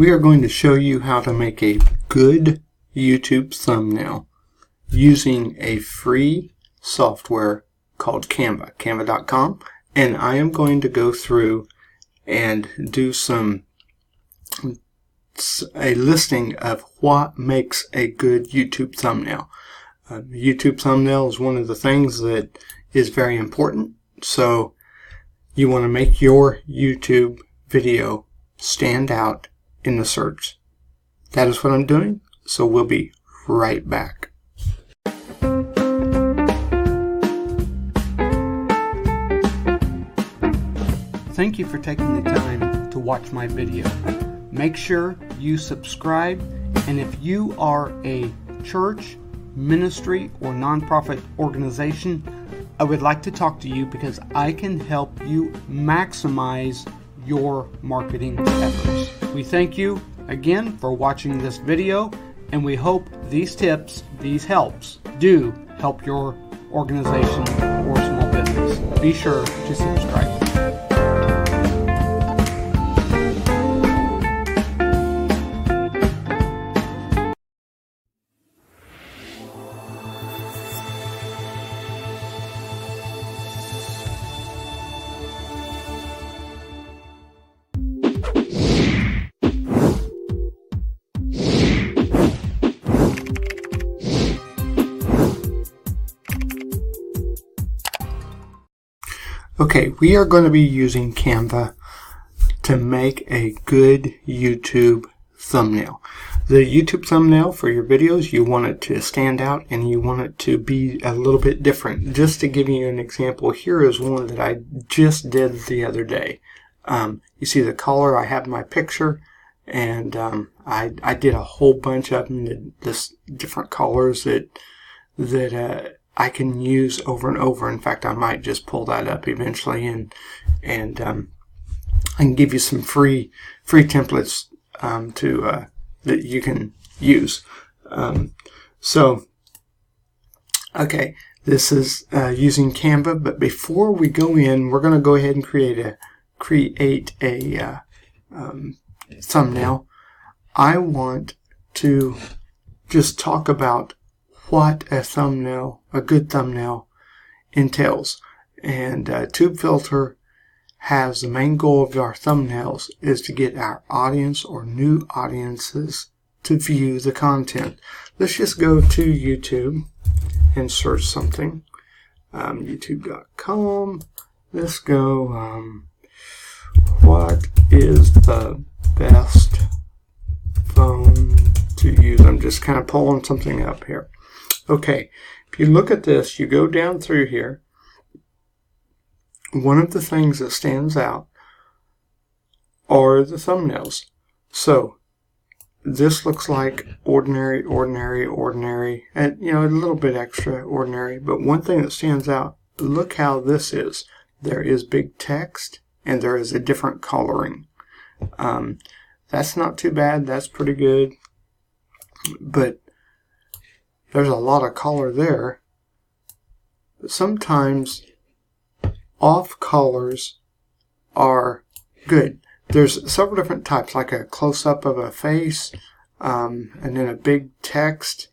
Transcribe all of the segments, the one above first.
We are going to show you how to make a good YouTube thumbnail using a free software called CANVA, canva.com, and I am going to go through and do a listing of what makes a good YouTube thumbnail. YouTube thumbnail is one of the things that is very important, so you want to make your YouTube video stand out in the search. That is what I'm doing, so we'll be right back. Thank you for taking the time to watch my video. Make sure you subscribe, and if you are a church, ministry, or nonprofit organization, I would like to talk to you because I can help you maximize your marketing efforts. We thank you again for watching this video, and we hope these tips, these helps, do help your organization or small business. Be sure to subscribe. Okay, we are going to be using Canva to make a good YouTube thumbnail. The YouTube thumbnail for your videos, you want it to stand out and you want it to be a little bit different. Just to give you an example, here is one that I just did the other day. You see the color, I have my picture, and I did a whole bunch of them, this different colors that I can use over and over. In fact, I might just pull that up eventually and I can give you some free templates that you can use. Okay, this is using Canva, but before we go in, we're going to go ahead and create a thumbnail. I want to just talk about what a good thumbnail entails. And TubeFilter has the main goal of our thumbnails is to get our audience or new audiences to view the content. Let's just go to YouTube and search something. YouTube.com. Let's go, what is the best phone to use? I'm just kind of pulling something up here. Okay, if you look at this, you go down through here, one of the things that stands out are the thumbnails. So this looks like ordinary, and a little bit extraordinary, but one thing that stands out, look how this is. There is big text and there is a different coloring. That's not too bad, that's pretty good, but there's a lot of color there. But sometimes off colors are good. There's several different types, like a close-up of a face, and then a big text.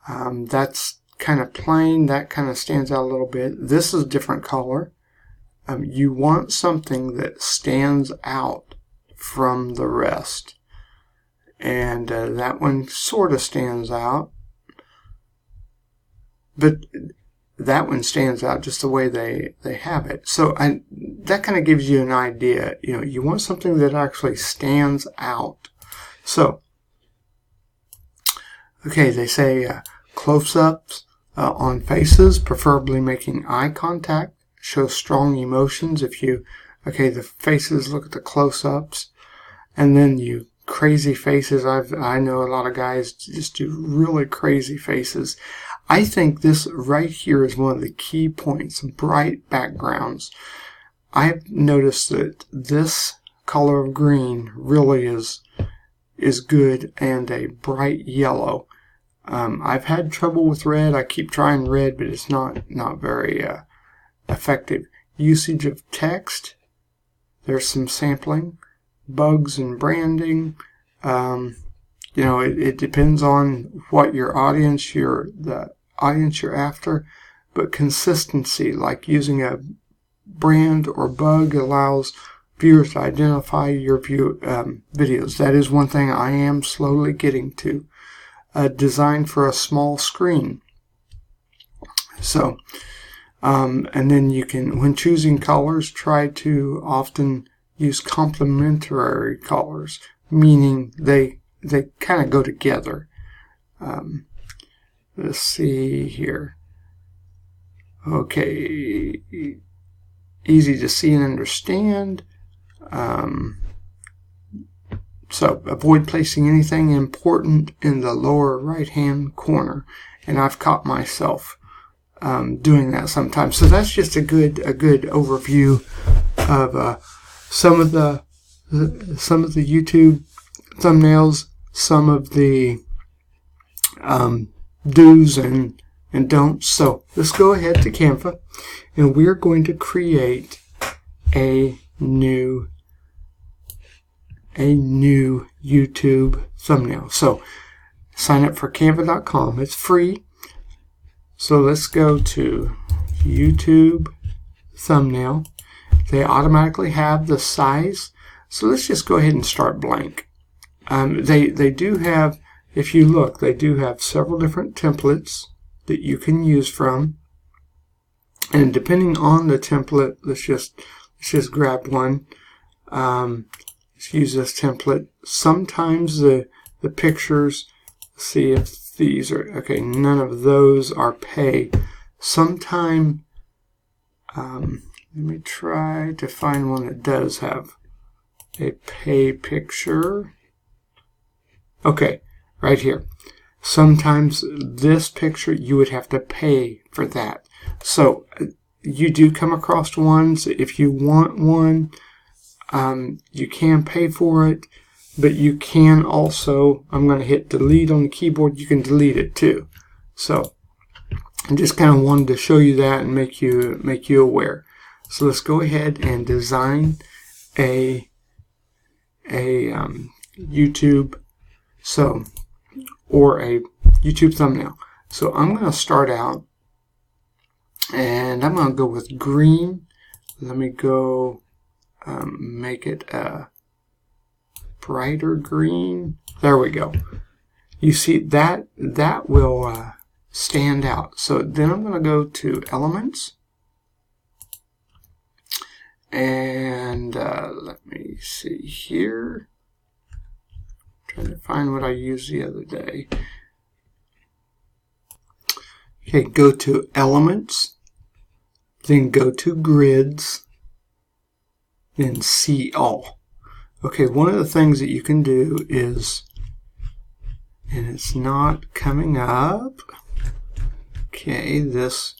That's kind of plain. That kind of stands out a little bit. This is a different color. You want something that stands out from the rest. And that one sort of stands out. But that one stands out just the way they have it. So that kind of gives you an idea. You want something that actually stands out. So, okay, they say close-ups on faces, preferably making eye contact, show strong emotions. The faces, look at the close-ups, and then crazy faces. I know a lot of guys just do really crazy faces. I think this right here is one of the key points, bright backgrounds. I've noticed that this color of green really is good, and a bright yellow. I've had trouble with red. I keep trying red, but it's not very effective. Usage of text. There's some sampling. Bugs and branding. You know, it depends on what your audience, the audience you're after, but consistency, like using a brand or bug, allows viewers to identify your videos. That is one thing I am slowly getting to. Designed for a small screen. So, and then you can, when choosing colors, try to often use complementary colors, meaning they kind of go together. Let's see here. Okay, easy to see and understand. So avoid placing anything important in the lower right hand corner, and I've caught myself doing that sometimes. So that's just a good overview of some of the YouTube thumbnails, some of the do's and don'ts. So let's go ahead to Canva, and we're going to create a new YouTube thumbnail. So sign up for canva.com. It's free. So let's go to YouTube thumbnail. They automatically have the size. So let's just go ahead and start blank. They do have, if you look, they do have several different templates that you can use from. And depending on the template, let's just grab one. Let's use this template. Sometimes the pictures, see if these are, okay, none of those are pay. Sometime, let me try to find one that does have a pay picture. Okay, right here. Sometimes this picture, you would have to pay for that. So you do come across ones. If you want one, you can pay for it, but you can also, I'm going to hit delete on the keyboard, you can delete it too. So I just kind of wanted to show you that and make you aware. So let's go ahead and design a YouTube, or a YouTube thumbnail. So I'm going to start out, and I'm going to go with green. Let me go make it a brighter green. There we go. You see that will stand out. So then I'm going to go to Elements, and let me see here. Trying to find what I used the other day. Okay, go to Elements, then go to Grids, then See All. Okay, one of the things that you can do is, and it's not coming up. Okay, this.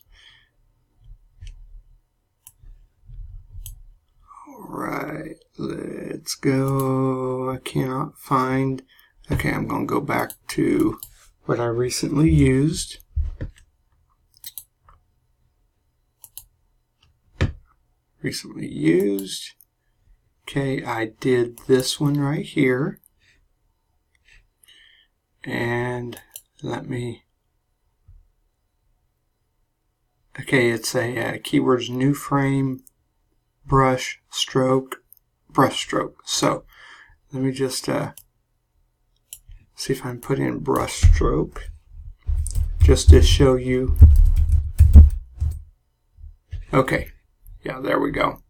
Alright, let's go. I cannot find. Okay, I'm going to go back to what I recently used. Okay, I did this one right here. And let me. Okay, it's a keywords new frame, brush stroke, brush stroke. So let me just see if I can put in brush stroke just to show you. Okay, yeah, there we go.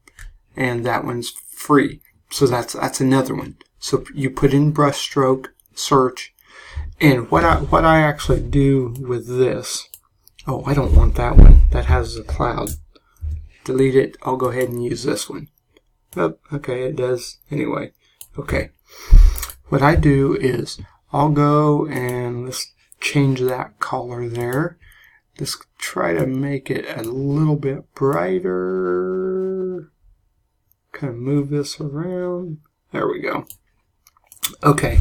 And that one's free. So that's another one. So you put in brush stroke, search, and what I actually do with this. Oh, I don't want that one. That has a cloud. Delete it. I'll go ahead and use this one. Oh, okay, it does anyway. Okay. What I do is I'll go and let's change that color there. Let's try to make it a little bit brighter. Kind of move this around. There we go. Okay.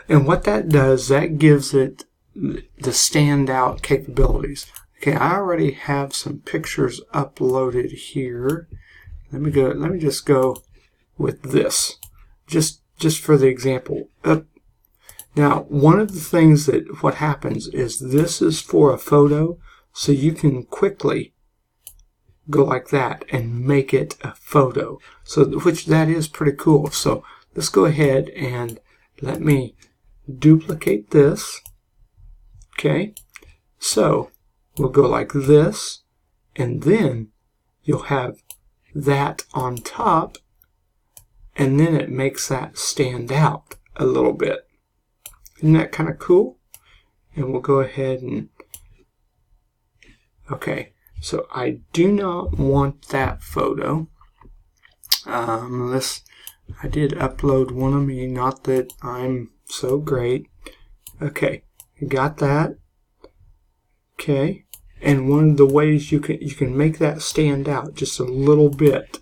And what that does, that gives it the standout capabilities. Okay, I already have some pictures uploaded here. Let me just go with this. Just for the example. Now, one of the things that what happens is this is for a photo, so you can quickly go like that and make it a photo. So, which that is pretty cool. So let's go ahead and let me duplicate this. Okay, so we'll go like this, and then you'll have that on top, and then it makes that stand out a little bit. Isn't that kind of cool? And we'll go ahead and, okay, so I do not want that photo. I did upload one of me, not that I'm so great. Okay, got that. Okay, and one of the ways you can make that stand out just a little bit,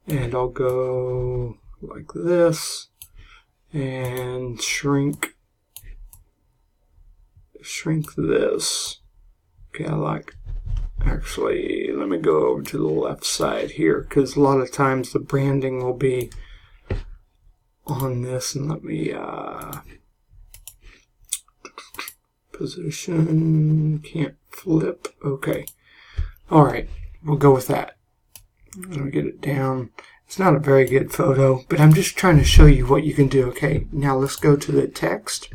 and I'll go like this and shrink this. Okay, actually, let me go over to the left side here, because a lot of times the branding will be on this, and let me position, can't flip. Okay, all right, we'll go with that. Let me get it down. It's not a very good photo, but I'm just trying to show you what you can do. Okay, now let's go to the text.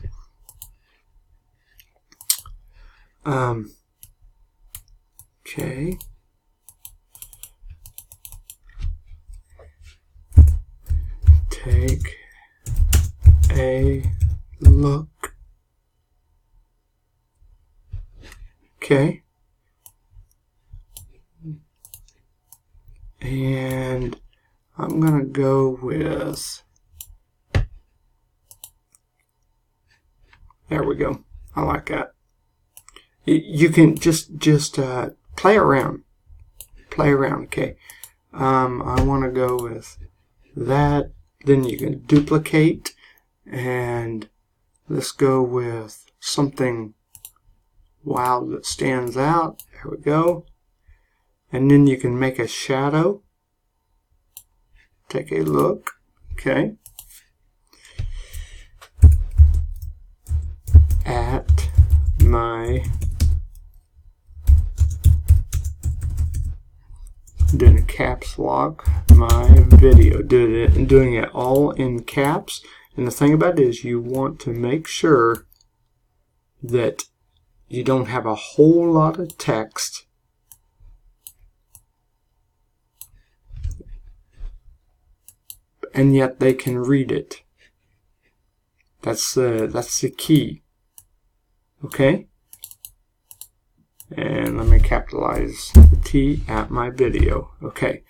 Okay. Take a look. Okay. And I'm going to go with, there we go. I like that. You can just play around. Okay. I want to go with that. Then you can duplicate, and let's go with something wild that stands out. There we go. And then you can make a shadow. Take a look. Okay. At my, then caps lock my video. Doing it all in caps. And the thing about it is you want to make sure that you don't have a whole lot of text. And yet they can read it. That's the key. Okay? And let me capitalize the T at my video. Okay.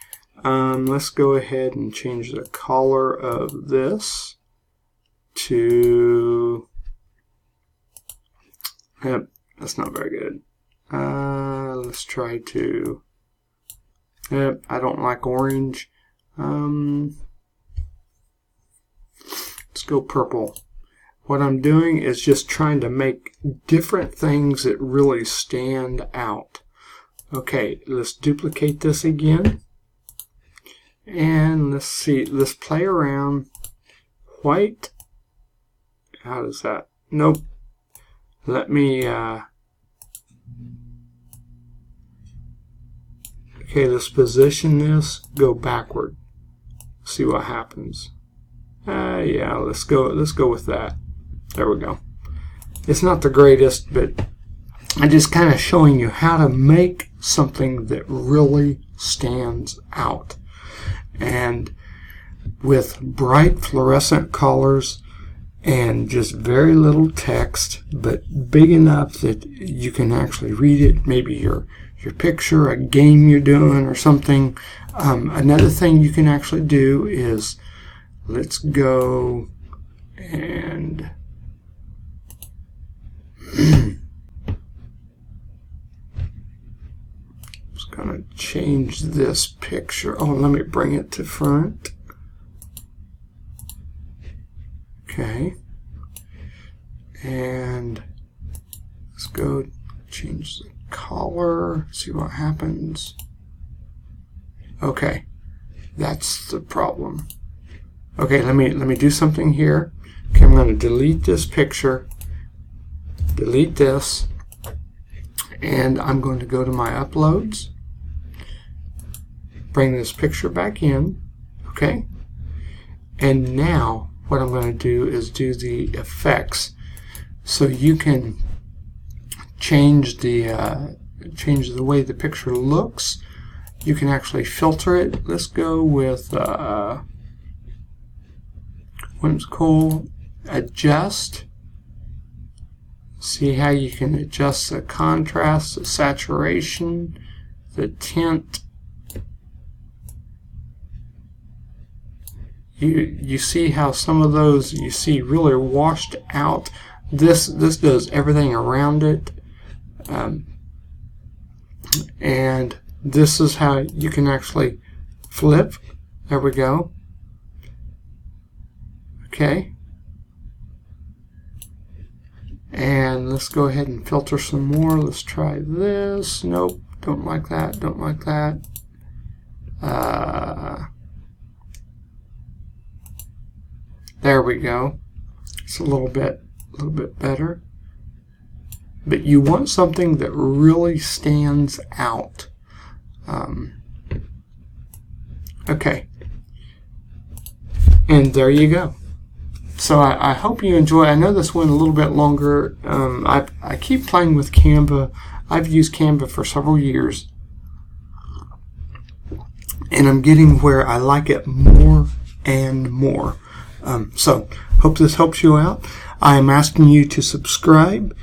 Let's go ahead and change the color of this to, yep, that's not very good. Let's try to, yep, I don't like orange. Let's go purple. What I'm doing is just trying to make different things that really stand out. Okay, let's duplicate this again. And let's see, let's play around. White. How does that? Nope. Let me, okay, let's position this, go backward. See what happens. Yeah, let's go with that. There we go. It's not the greatest, but I'm just kind of showing you how to make something that really stands out. And with bright fluorescent colors and just very little text, but big enough that you can actually read it, maybe your picture, a game you're doing or something. Another thing you can actually do is, let's go and just gonna change this picture. Oh, let me bring it to front. Okay. And let's go change the color, see what happens. Okay. That's the problem. Okay, let me do something here. Okay, I'm going to delete this picture, delete this, and I'm going to go to my uploads, bring this picture back in, okay? And now what I'm going to do is do the effects, so you can change the way the picture looks. You can actually filter it. Let's go with whimsical adjust. See how you can adjust the contrast, the saturation, the tint. You see how some of those you see really washed out. This does everything around it, and this is how you can actually flip. There we go. Okay. And let's go ahead and filter some more. Let's try this. Nope, don't like that, don't like that. There we go. It's a little bit better. But you want something that really stands out. Okay. And there you go. So I hope you enjoy. I know this went a little bit longer. I keep playing with Canva. I've used Canva for several years, and I'm getting where I like it more and more. So hope this helps you out. I am asking you to subscribe,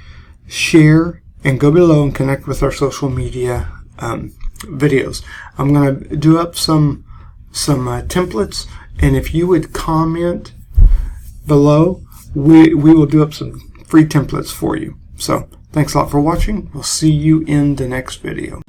share, and go below and connect with our social media videos. I'm going to do up some templates, and if you would comment below, we will do up some free templates for you. So thanks a lot for watching. We'll see you in the next video.